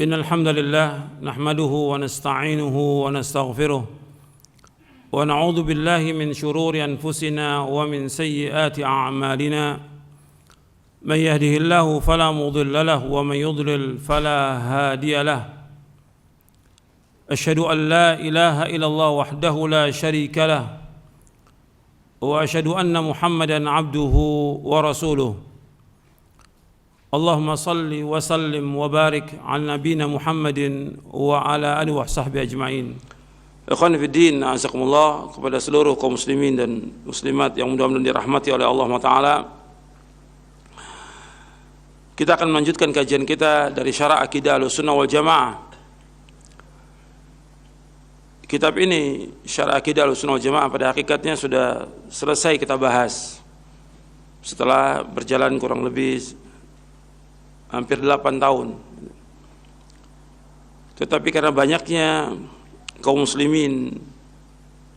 إن الحمد لله نحمده ونستعينه ونستغفره ونعوذ بالله من شرور أنفسنا ومن سيئات أعمالنا من يهده الله فلا مضل له ومن يضلل فلا هادي له أشهد أن لا إله إلا الله وحده لا شريك له وأشهد أن محمدا عبده ورسوله اللهم صل وسلم وبارك على نبينا محمد وعلى آله وصحبه أجمعين. Ikhwan fiddin, azakumullah, kepada seluruh kaum muslimin dan muslimat yang mudah-mudahan dirahmati oleh Allah Ta'ala. Kita akan melanjutkan kajian kita dari Syarah Aqidah Ahlussunnah wal Jamaah. Kitab ini, Syarah Aqidah Ahlussunnah wal Jamaah, pada hakikatnya sudah selesai kita bahas setelah berjalan kurang lebih hampir 8 tahun. Tetapi karena banyaknya kaum muslimin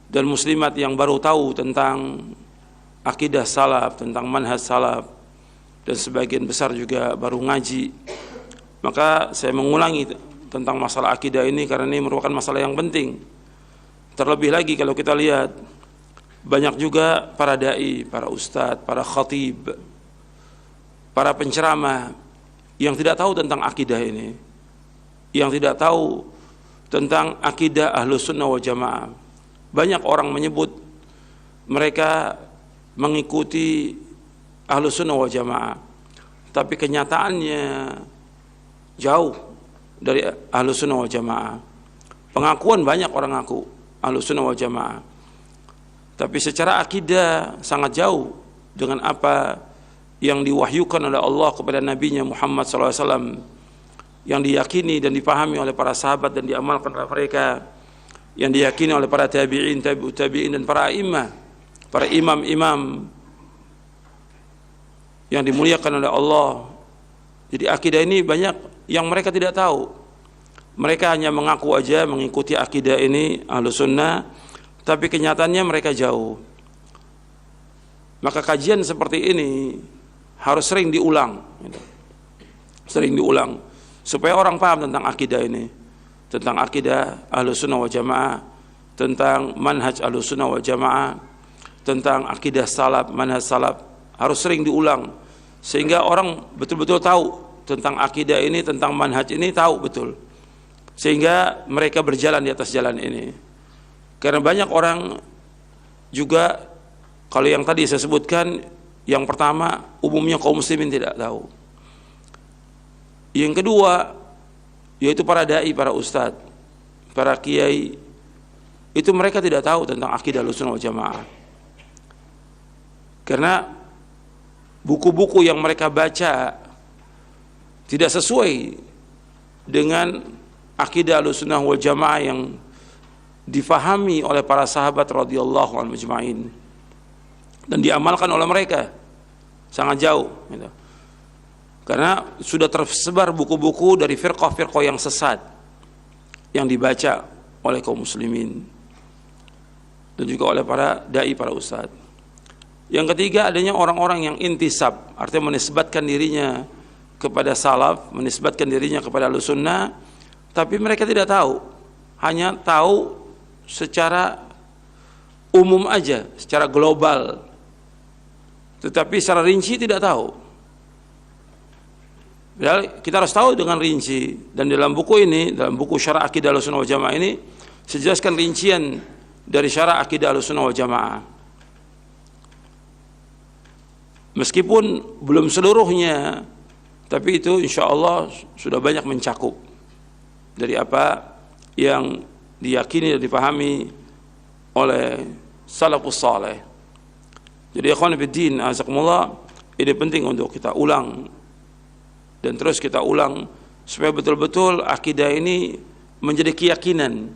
dan muslimat yang baru tahu tentang akidah salaf, tentang manhaj salaf, dan sebagian besar juga baru ngaji, maka saya mengulangi tentang masalah akidah ini karena ini merupakan masalah yang penting. Terlebih lagi kalau kita lihat banyak juga para dai, para ustadz, para khatib, para penceramah yang tidak tahu tentang akidah ini, yang tidak tahu tentang akidah Ahlussunnah wal Jamaah. Banyak orang menyebut mereka mengikuti Ahlussunnah wal Jamaah, tapi kenyataannya jauh dari Ahlussunnah wal Jamaah. Pengakuan banyak orang ngaku Ahlussunnah wal Jamaah, tapi secara akidah sangat jauh dengan apa yang diwahyukan oleh Allah kepada Nabi-Nya Muhammad SAW, yang diyakini dan dipahami oleh para sahabat dan diamalkan oleh mereka, yang diyakini oleh para tabi'in, tabi'ut tabi'in, dan para imam, para imam-imam yang dimuliakan oleh Allah. Jadi akidah ini banyak yang mereka tidak tahu. Mereka hanya mengaku aja mengikuti akidah ini Ahlussunnah, tapi kenyataannya mereka jauh. Maka kajian seperti ini harus sering diulang, sering diulang, supaya orang paham tentang akidah ini, tentang akidah Ahlussunnah wal Jamaah, tentang manhaj Ahlussunnah wal Jamaah, tentang akidah salaf, manhaj salaf, harus sering diulang sehingga orang betul-betul tahu tentang akidah ini, tentang manhaj ini, tahu betul, sehingga mereka berjalan di atas jalan ini. Karena banyak orang juga, kalau yang tadi saya sebutkan, yang pertama umumnya kaum muslimin tidak tahu. Yang kedua yaitu para dai, para ustadz, para kiai, itu mereka tidak tahu tentang akidah Ahlussunnah wal Jamaah. Karena buku-buku yang mereka baca tidak sesuai dengan akidah Ahlussunnah wal Jamaah yang difahami oleh para sahabat radhiyallahu anhum ajma'in dan diamalkan oleh mereka, sangat jauh gitu. Karena sudah tersebar buku-buku dari firqah-firqah yang sesat yang dibaca oleh kaum muslimin dan juga oleh para dai, para ustadz. Yang ketiga, adanya orang-orang yang intisab, artinya menisbatkan dirinya kepada salaf, menisbatkan dirinya kepada Ahlussunnah, tapi mereka tidak tahu, hanya tahu secara umum aja, secara global, tetapi secara rinci tidak tahu. Kita harus tahu dengan rinci, dan dalam buku ini, dalam buku Syarah Aqidah Ahlussunnah wal Jamaah ini, sejelaskan rincian dari Syarah Aqidah Ahlussunnah wal Jamaah. Meskipun belum seluruhnya, tapi itu insya Allah sudah banyak mencakup dari apa yang diyakini dan dipahami oleh salafus saleh. Jadi ikhwan fiddin, azakumullah, ini penting untuk kita ulang dan terus kita ulang supaya betul-betul akidah ini menjadi keyakinan.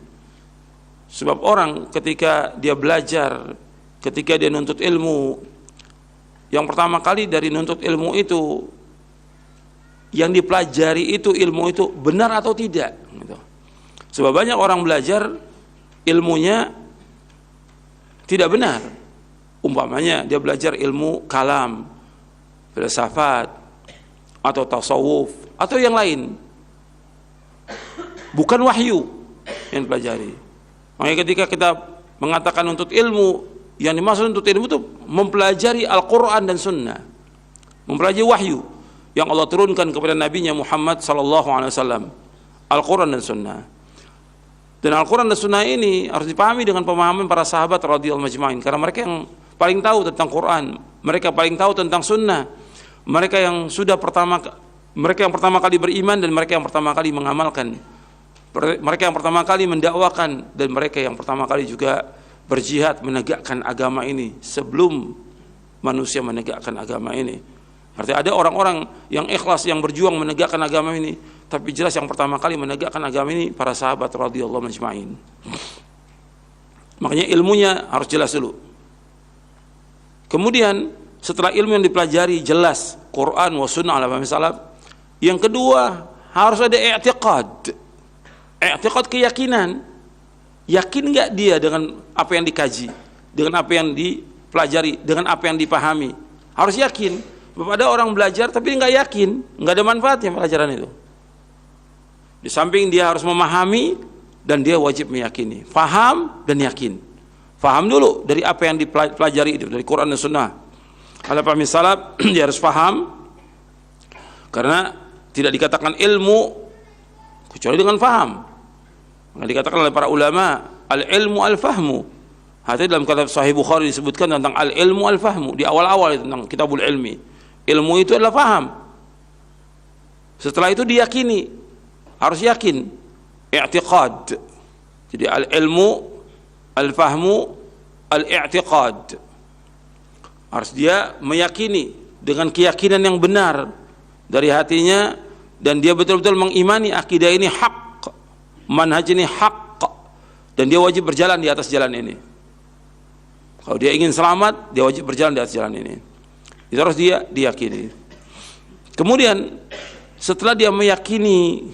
Sebab orang ketika dia belajar, ketika dia nuntut ilmu, yang pertama kali dari nuntut ilmu itu, yang dipelajari itu, ilmu itu benar atau tidak gitu. Sebab banyak orang belajar ilmunya tidak benar. Umpamanya dia belajar ilmu kalam, filsafat, atau tasawuf, atau yang lain. bukan wahyu yang dipelajari. Makanya ketika kita mengatakan untuk ilmu, yang dimaksud untuk ilmu itu mempelajari Al-Quran dan Sunnah, mempelajari wahyu yang Allah turunkan kepada Nabi-Nya Muhammad SAW, Al-Quran dan Sunnah. Dan Al-Quran dan Sunnah ini harus dipahami dengan pemahaman para sahabat radhiyallahu majma'in, karena mereka yang paling tahu tentang Quran, mereka paling tahu tentang Sunnah, mereka yang pertama kali beriman, dan mereka yang pertama kali mengamalkan, mereka yang pertama kali mendakwakan, dan mereka yang pertama kali juga berjihad menegakkan agama ini sebelum manusia menegakkan agama ini. Artinya ada orang-orang yang ikhlas, yang berjuang menegakkan agama ini, tapi jelas yang pertama kali menegakkan agama ini para sahabat radhiyallahu majma'in. Makanya ilmunya harus jelas dulu. Kemudian setelah ilmu yang dipelajari jelas Quran wa sunnah ala fahmi salaf, yang kedua harus ada i'tiqad. I'tiqad, keyakinan. Yakin enggak dia dengan apa yang dikaji, dengan apa yang dipelajari, dengan apa yang dipahami? Harus yakin. Ada orang belajar tapi enggak yakin, enggak ada manfaatnya pelajaran itu. Di samping dia harus memahami, dan dia wajib meyakini. Faham dan yakin. Faham dulu dari apa yang dipelajari dari Quran dan Sunnah. Ala fahmi salaf, dia harus faham, karena tidak dikatakan ilmu kecuali dengan faham. Maka dikatakan oleh para ulama, al-ilmu al-fahmu. Hati dalam kitab Sahih Bukhari disebutkan tentang al-ilmu al-fahmu di awal-awal tentang kitabul ilmi. Ilmu itu adalah faham. Setelah itu diyakini, harus yakin, i'tiqad. Jadi al-ilmu al-fahmu al-i'tiqad. Harus dia meyakini dengan keyakinan yang benar dari hatinya, dan dia betul-betul mengimani akidah ini hak, manhaj ini hak, dan dia wajib berjalan di atas jalan ini. Kalau dia ingin selamat, dia wajib berjalan di atas jalan ini. Itu harus dia diyakini. Kemudian setelah dia meyakini,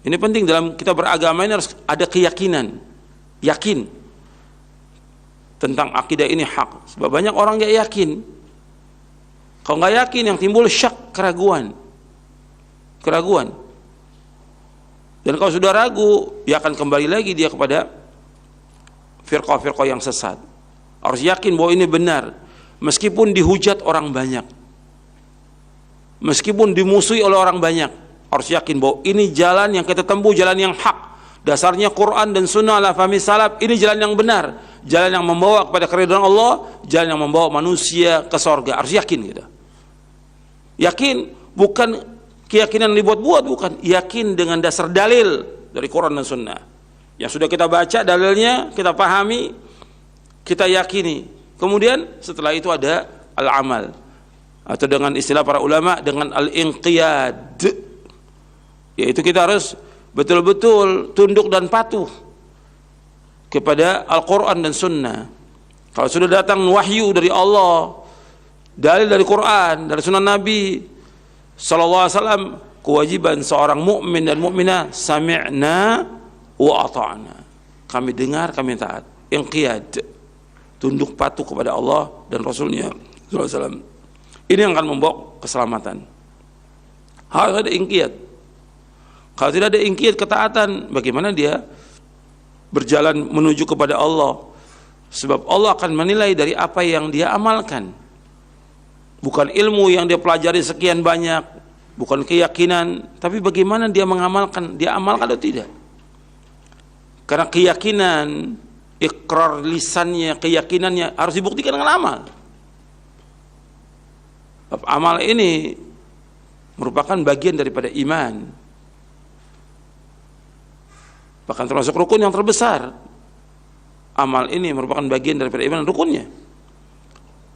ini penting dalam kita beragama ini harus ada keyakinan, yakin tentang akidah ini hak. Sebab banyak orang nggak yakin. Kalau nggak yakin, yang timbul syak, keraguan. Dan kalau sudah ragu, dia akan kembali lagi dia kepada firqah-firqah yang sesat. Harus yakin bahwa ini benar, meskipun dihujat orang banyak, meskipun dimusuhi oleh orang banyak. Harus yakin bahwa ini jalan yang kita tempuh, jalan yang hak. Dasarnya Quran dan Sunnah ala fahmi salaf, ini jalan yang benar, jalan yang membawa kepada keridhaan Allah, jalan yang membawa manusia ke sorga. Harus yakin kita. Yakin, bukan keyakinan dibuat-buat, bukan. Yakin dengan dasar dalil dari Quran dan Sunnah yang sudah kita baca dalilnya, kita pahami, kita yakini. Kemudian setelah itu ada al-amal, atau dengan istilah para ulama dengan al-inqiyad, yaitu kita harus betul-betul tunduk dan patuh kepada Al-Quran dan Sunnah. Kalau sudah datang wahyu dari Allah, dalil dari Quran, dari Sunnah Nabi SAW, kewajiban seorang mukmin dan mukminah, sami'na wa ata'na, kami dengar, kami taat. Inqiyad, tunduk patuh kepada Allah dan Rasulnya SAW. Ini yang akan membawa keselamatan. Harus ada inqiyad. Kalau tidak ada inqiyad, ketaatan, bagaimana dia berjalan menuju kepada Allah? Sebab Allah akan menilai dari apa yang dia amalkan, bukan ilmu yang dia pelajari sekian banyak, bukan keyakinan, tapi bagaimana dia mengamalkan, dia amalkan atau tidak. Karena keyakinan, ikrar lisannya, keyakinannya harus dibuktikan dengan amal. Amal ini merupakan bagian daripada iman, bahkan termasuk rukun yang terbesar. Amal ini merupakan bagian daripada iman, rukunnya.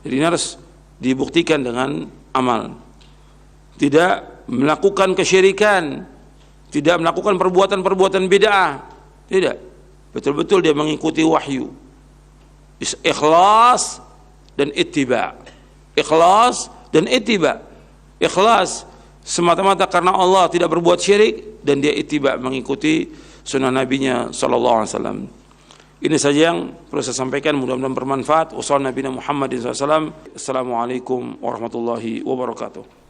Jadi ini harus dibuktikan dengan amal. Tidak melakukan kesyirikan, tidak melakukan perbuatan-perbuatan bid'ah, tidak. Betul-betul dia mengikuti wahyu, ikhlas dan ittiba. Ikhlas dan ittiba. Ikhlas semata-mata karena Allah, tidak berbuat syirik, dan dia ittiba, mengikuti sunnah nabinya SAW. Ini saja yang perlu saya sampaikan, mudah-mudahan bermanfaat. Wassalamualaikum warahmatullahi wabarakatuh.